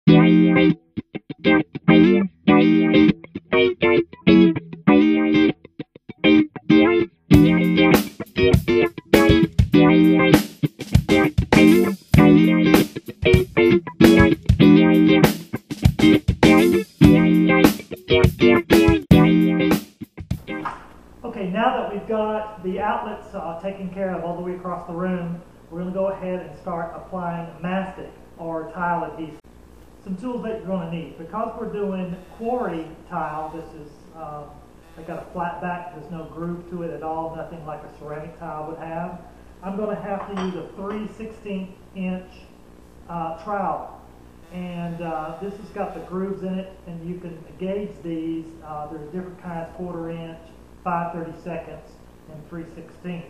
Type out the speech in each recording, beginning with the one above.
Okay, now that we've got the outlets taken care of all the way across the room, we're going to go ahead and start applying mastic or tile adhesive. Some tools that you're going to need. Because we're doing quarry tile, this is I got a flat back, there's no groove to it at all, nothing like a ceramic tile would have. I'm going to have to use a 3/16 inch trowel. And this has got the grooves in it, and you can gauge these. There's different kinds, 1/4 inch, 5/32, and 3/16.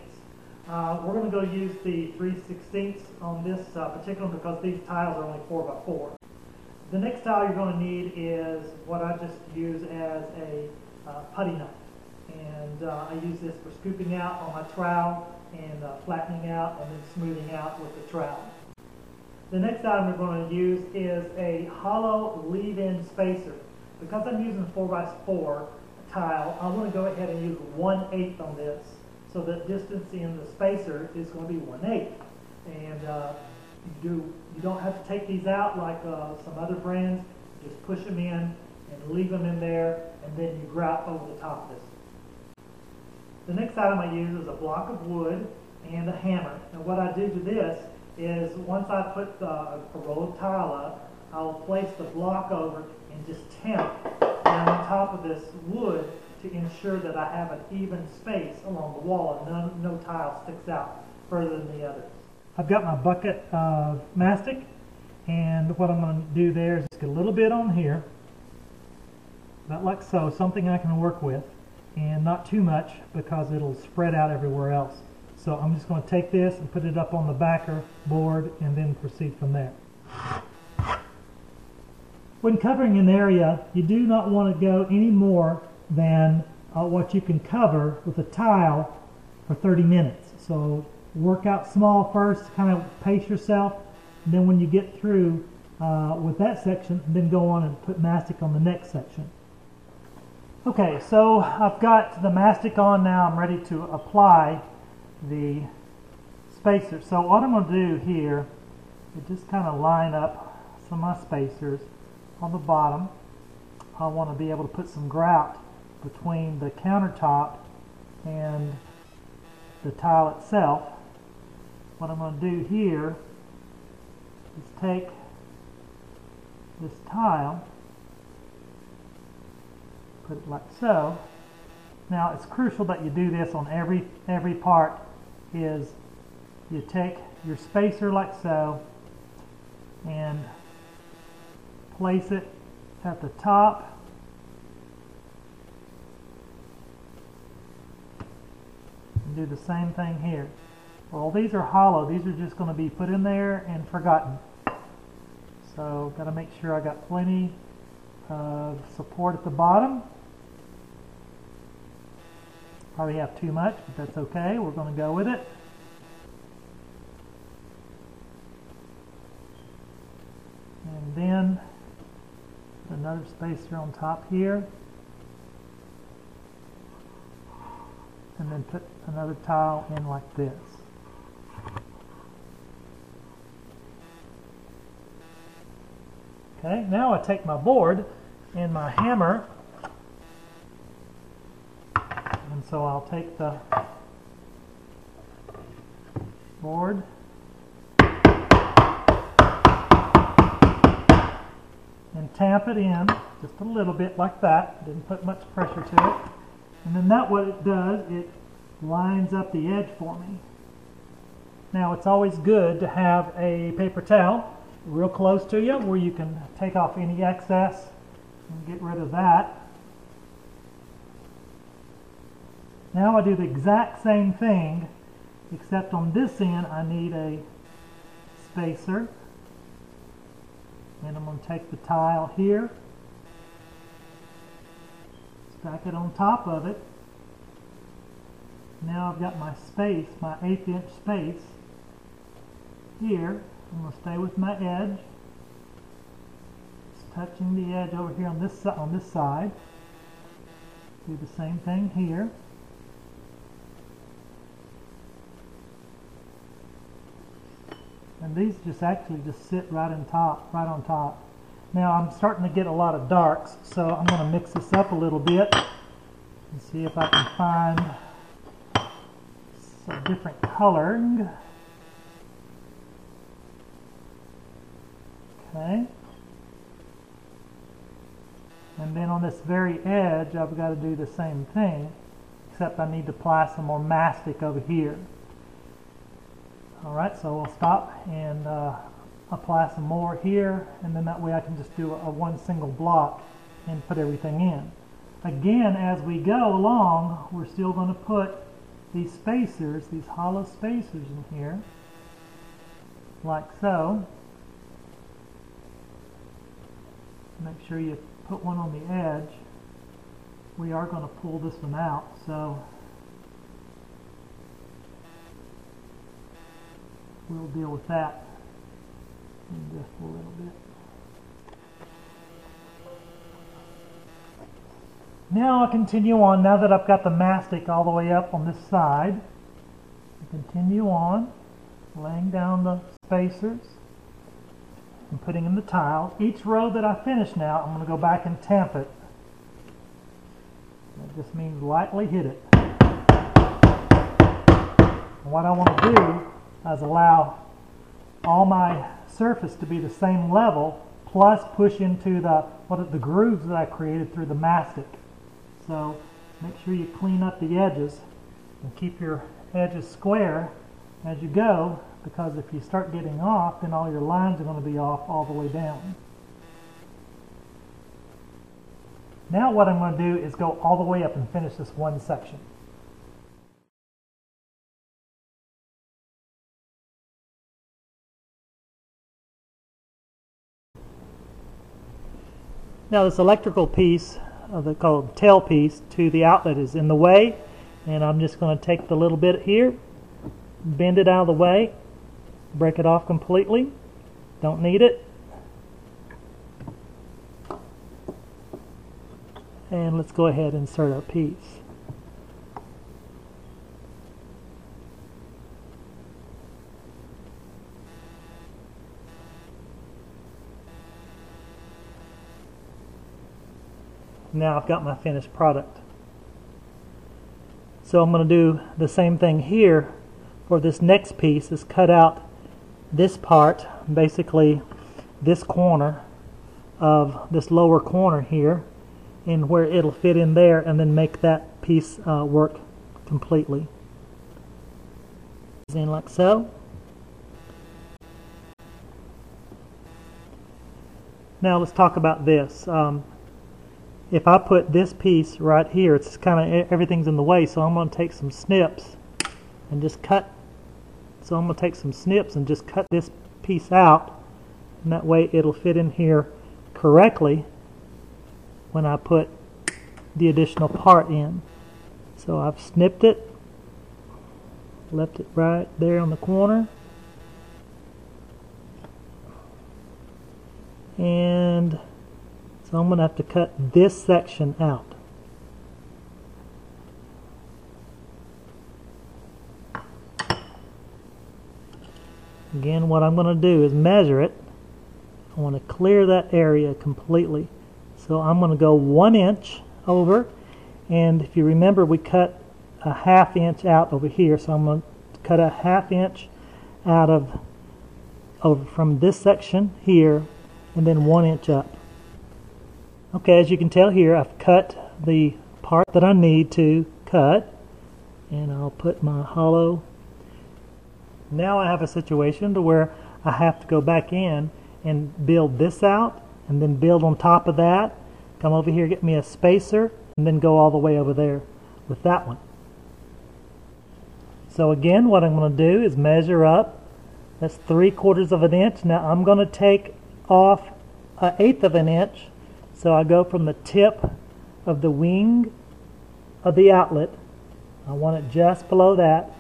We're going to go use the 3/16 on this particular one because these tiles are only 4x4. The next tile you're going to need is what I just use as a putty knife. And I use this for scooping out on my trowel and flattening out and then smoothing out with the trowel. The next item we're going to use is a hollow leave-in spacer. Because I'm using 4x4 tile, I want to go ahead and use 1/8 on this, so the distance in the spacer is going to be 1/8. And you don't have to take these out like some other brands. Just push them in and leave them in there, and then you grout over the top of this. The next item I use is a block of wood and a hammer. And what I do to this is once I put a roll of tile up, I'll place the block over and just tamp down on top of this wood to ensure that I have an even space along the wall and no tile sticks out further than the others. I've got my bucket of mastic, and what I'm going to do there is just get a little bit on here, about like so, something I can work with, and not too much because it'll spread out everywhere else. So I'm just going to take this and put it up on the backer board and then proceed from there. When covering an area, you do not want to go any more than what you can cover with a tile for 30 minutes. So work out small first, kind of pace yourself, and then when you get through with that section, then go on and put mastic on the next section. Okay, so I've got the mastic on now. I'm ready to apply the spacer. So what I'm going to do here is just kind of line up some of my spacers on the bottom. I want to be able to put some grout between the countertop and the tile itself. What I'm going to do here is take this tile, put it like so. Now it's crucial that you do this on every part. Is you take your spacer like so and place it at the top and do the same thing here. Well, these are hollow. These are just going to be put in there and forgotten. So got to make sure I got plenty of support at the bottom. Probably have too much, but that's okay. We're going to go with it. And then another spacer on top here. And then put another tile in like this. Okay, now I take my board and my hammer, and so I'll take the board and tamp it in just a little bit like that. Didn't put much pressure to it. And then that what it does, it lines up the edge for me. Now it's always good to have a paper towel real close to you where you can take off any excess and get rid of that. Now I do the exact same thing, except on this end I need a spacer, and I'm going to take the tile here, stack it on top of it. Now I've got my space, my 1/8 inch space here. I'm going to stay with my edge, touching the edge over here on this side. Do the same thing here. And these just actually just sit right on top. Now I'm starting to get a lot of darks, so I'm going to mix this up a little bit and see if I can find some different coloring. Okay. And then on this very edge, I've got to do the same thing, except I need to apply some more mastic over here. Alright, so we'll stop and apply some more here, and then that way I can just do a one single block and put everything in. Again, as we go along, we're still going to put these spacers, these hollow spacers in here, like so. Make sure you put one on the edge. We are going to pull this one out, so we'll deal with that in just a little bit. Now I'll continue on, now that I've got the mastic all the way up on this side. I'll continue on, laying down the spacers and putting in the tile. Each row that I finish now, I'm going to go back and tamp it. That just means lightly hit it. And what I want to do is allow all my surface to be the same level, plus push into the grooves that I created through the mastic. So make sure you clean up the edges and keep your edges square as you go, because if you start getting off, then all your lines are going to be off all the way down. Now what I'm going to do is go all the way up and finish this one section. Now this electrical piece, called tail piece, to the outlet is in the way, and I'm just going to take the little bit here, bend it out of the way, break it off completely, don't need it, and let's go ahead and insert our piece. Now I've got my finished product. So I'm going to do the same thing here for this next piece, is cut out this part, basically this corner of this lower corner here, and where it'll fit in there, and then make that piece work completely. In like so. Now let's talk about this. If I put this piece right here, it's kind of, everything's in the way, so I'm going to take some snips and just cut. So I'm going to take some snips and just cut this piece out, and that way it'll fit in here correctly when I put the additional part in. So I've snipped it, left it right there on the corner, and so I'm going to have to cut this section out. Again, what I'm going to do is measure it. I want to clear that area completely. So I'm going to go 1 inch over, and if you remember, we cut a 1/2 inch out over here, so I'm going to cut a 1/2 inch out of over from this section here, and then 1 inch up. Okay, as you can tell here, I've cut the part that I need to cut, and I'll put my hollow. Now I have a situation to where I have to go back in and build this out, and then build on top of that, come over here, get me a spacer, and then go all the way over there with that one. So again, what I'm going to do is measure up. That's 3/4 of an inch. Now I'm going to take off 1/8 of an inch. So I go from the tip of the wing of the outlet. I want it just below that.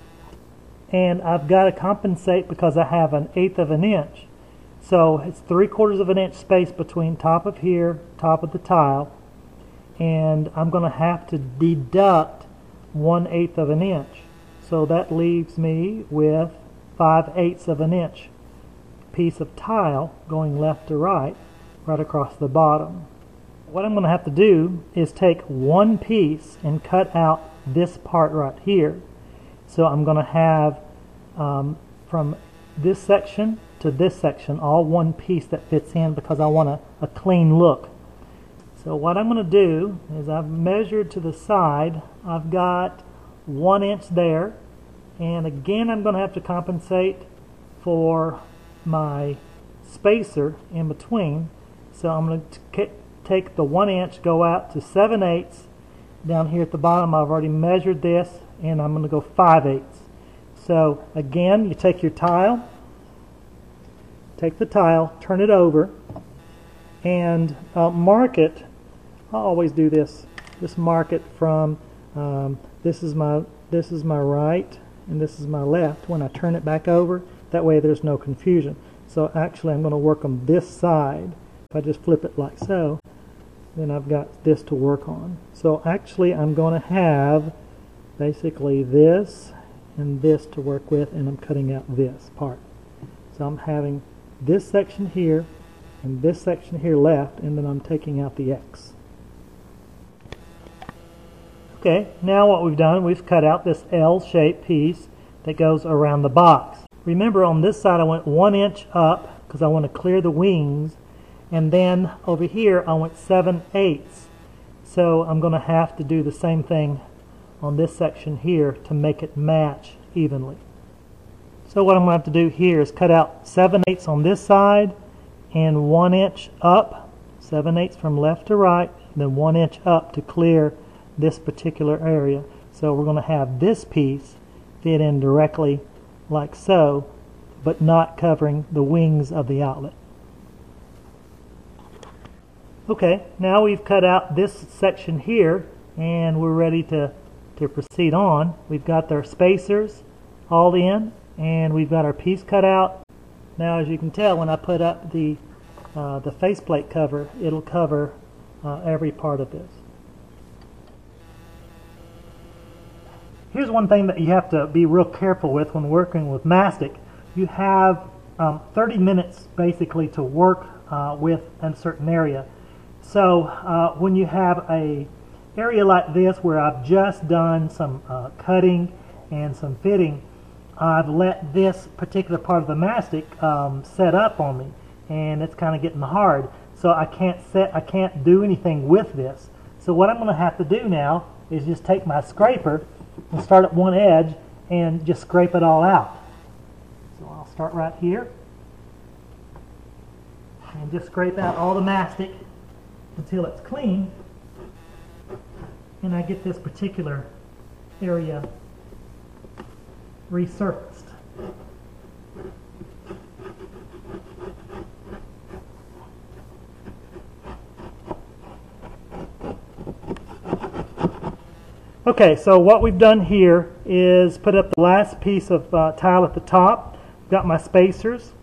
And I've got to compensate because I have 1/8 of an inch. So it's 3/4 of an inch space between top of here, top of the tile, and I'm going to have to deduct 1/8 of an inch. So that leaves me with 5/8 of an inch piece of tile going left to right across the bottom. What I'm going to have to do is take one piece and cut out this part right here. So I'm going to have from this section to this section all one piece that fits in because I want a clean look. So what I'm going to do is I've measured to the side. I've got 1 inch there, and again I'm going to have to compensate for my spacer in between. So I'm going to take the 1 inch, go out to 7/8. Down here at the bottom I've already measured this, and I'm going to go 5/8. So again, you take your tile, take the tile, turn it over, and mark it. I always do this. Just mark it from this is my right and this is my left. When I turn it back over, that way there's no confusion. So actually I'm going to work on this side. If I just flip it like so, then I've got this to work on. So actually I'm going to have basically this and this to work with, and I'm cutting out this part. So I'm having this section here and this section here left, and then I'm taking out the X. Okay, now what we've done, we've cut out this L-shaped piece that goes around the box. Remember, on this side I went 1 inch up because I want to clear the wings, and then over here I went 7/8. So I'm going to have to do the same thing on this section here to make it match evenly. So what I'm going to have to do here is cut out 7/8 on this side and 1 inch up, 7/8 from left to right, then 1 inch up to clear this particular area. So we're going to have this piece fit in directly like so, but not covering the wings of the outlet. Okay, now we've cut out this section here, and we're ready to proceed on. We've got our spacers all in, and we've got our piece cut out. Now, as you can tell, when I put up the faceplate cover, it'll cover every part of this. Here's one thing that you have to be real careful with when working with mastic. You have 30 minutes basically to work with a certain area. So when you have a area like this where I've just done some cutting and some fitting, I've let this particular part of the mastic set up on me, and it's kind of getting hard. So I can't do anything with this. So what I'm going to have to do now is just take my scraper and start at one edge and just scrape it all out. So I'll start right here and just scrape out all the mastic until it's clean, and I get this particular area resurfaced. Okay, so what we've done here is put up the last piece of tile at the top. Got my spacers.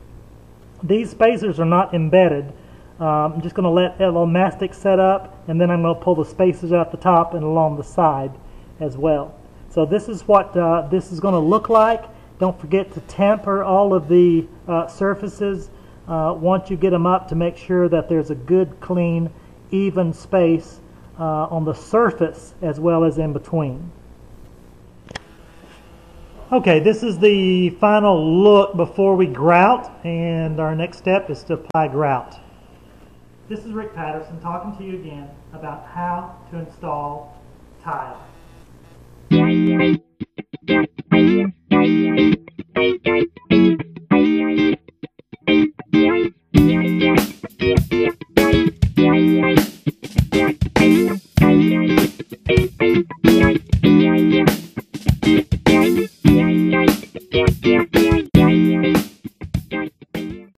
These spacers are not embedded. I'm just going to let a little mastic set up, and then I'm going to pull the spacers out the top and along the side as well. So this is what this is going to look like. Don't forget to temper all of the surfaces once you get them up to make sure that there's a good, clean, even space on the surface as well as in between. Okay, this is the final look before we grout, and our next step is to apply grout. This is Rick Patterson talking to you again about how to install tile.